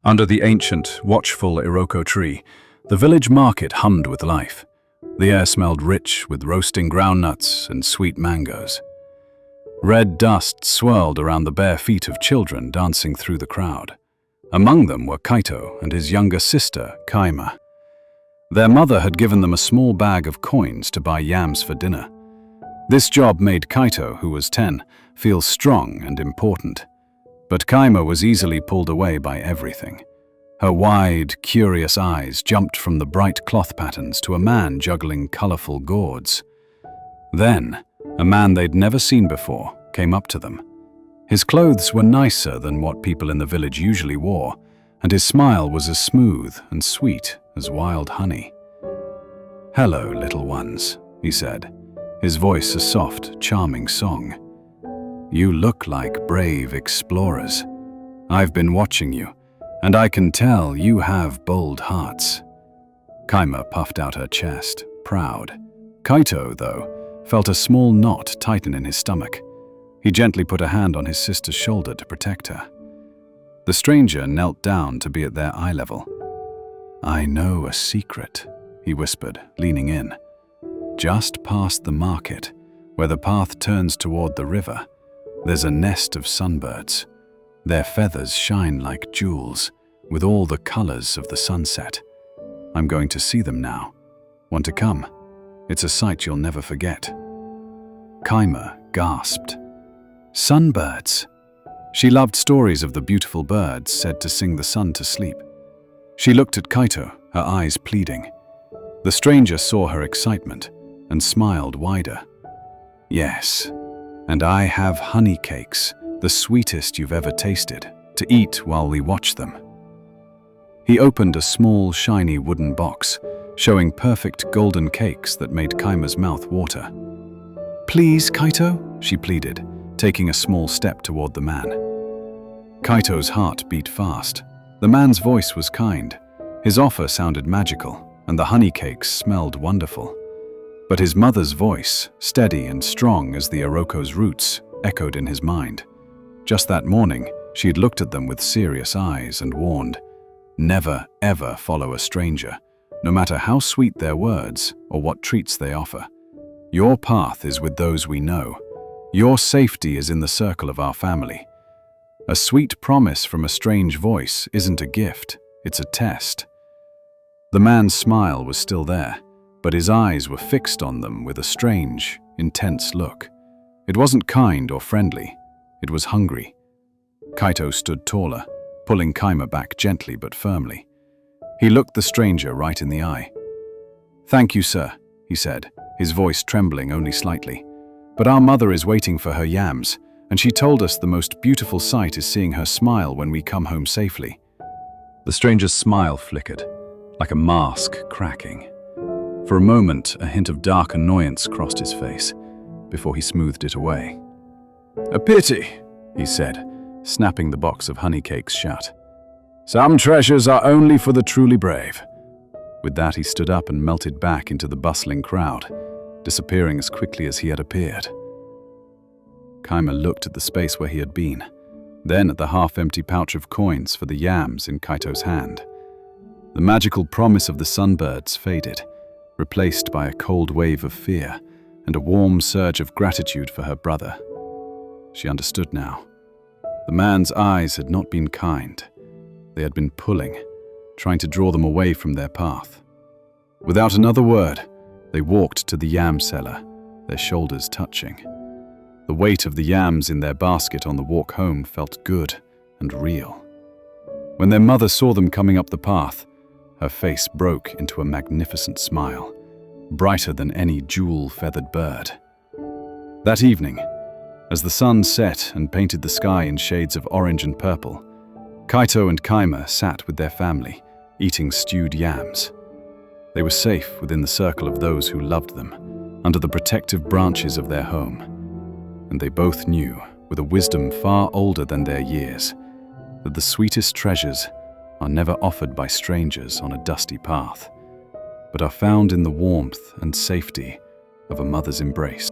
Under the ancient, watchful Iroko tree, the village market hummed with life. The air smelled rich with roasting groundnuts and sweet mangoes. Red dust swirled around the bare feet of children dancing through the crowd. Among them were Kaito and his younger sister, Kaima. Their mother had given them a small bag of coins to buy yams for dinner. This job made Kaito, who was 10, feel strong and important. But Kaima was easily pulled away by everything. Her wide, curious eyes jumped from the bright cloth patterns to a man juggling colorful gourds. Then, a man they'd never seen before came up to them. His clothes were nicer than what people in the village usually wore, and his smile was as smooth and sweet as wild honey. "Hello, little ones," he said, his voice a soft, charming song. "You look like brave explorers. I've been watching you, and I can tell you have bold hearts." Kaima puffed out her chest, proud. Kaito, though, felt a small knot tighten in his stomach. He gently put a hand on his sister's shoulder to protect her. The stranger knelt down to be at their eye level. "I know a secret," he whispered, leaning in. "Just past the market, where the path turns toward the river, there's a nest of sunbirds. Their feathers shine like jewels, with all the colors of the sunset. I'm going to see them now. Want to come? It's a sight you'll never forget." Kaima gasped. Sunbirds! She loved stories of the beautiful birds said to sing the sun to sleep. She looked at Kaito, her eyes pleading. The stranger saw her excitement and smiled wider. "Yes, and I have honey cakes, the sweetest you've ever tasted, to eat while we watch them." He opened a small, shiny wooden box, showing perfect golden cakes that made Kaima's mouth water. "Please, Kaito," she pleaded, taking a small step toward the man. Kaito's heart beat fast. The man's voice was kind. His offer sounded magical, and the honey cakes smelled wonderful. But his mother's voice, steady and strong as the Iroko's roots, echoed in his mind. Just that morning, she had looked at them with serious eyes and warned, "Never, ever follow a stranger, no matter how sweet their words or what treats they offer. Your path is with those we know. Your safety is in the circle of our family. A sweet promise from a strange voice isn't a gift, it's a test." The man's smile was still there, but his eyes were fixed on them with a strange, intense look. It wasn't kind or friendly, it was hungry. Kaito stood taller, pulling Kaima back gently but firmly. He looked the stranger right in the eye. "Thank you, sir," he said, his voice trembling only slightly. "But our mother is waiting for her yams, and she told us the most beautiful sight is seeing her smile when we come home safely." The stranger's smile flickered, like a mask cracking. For a moment, a hint of dark annoyance crossed his face, before he smoothed it away. "A pity," he said, snapping the box of honey cakes shut. "Some treasures are only for the truly brave." With that, he stood up and melted back into the bustling crowd, disappearing as quickly as he had appeared. Kaima looked at the space where he had been, then at the half-empty pouch of coins for the yams in Kaito's hand. The magical promise of the sunbirds faded, replaced by a cold wave of fear and a warm surge of gratitude for her brother. She understood now. The man's eyes had not been kind. They had been pulling, trying to draw them away from their path. Without another word, they walked to the yam seller, their shoulders touching. The weight of the yams in their basket on the walk home felt good and real. When their mother saw them coming up the path, her face broke into a magnificent smile, brighter than any jewel-feathered bird. That evening, as the sun set and painted the sky in shades of orange and purple, Kaito and Kaima sat with their family, eating stewed yams. They were safe within the circle of those who loved them, under the protective branches of their home. And they both knew, with a wisdom far older than their years, that the sweetest treasures are never offered by strangers on a dusty path, but are found in the warmth and safety of a mother's embrace.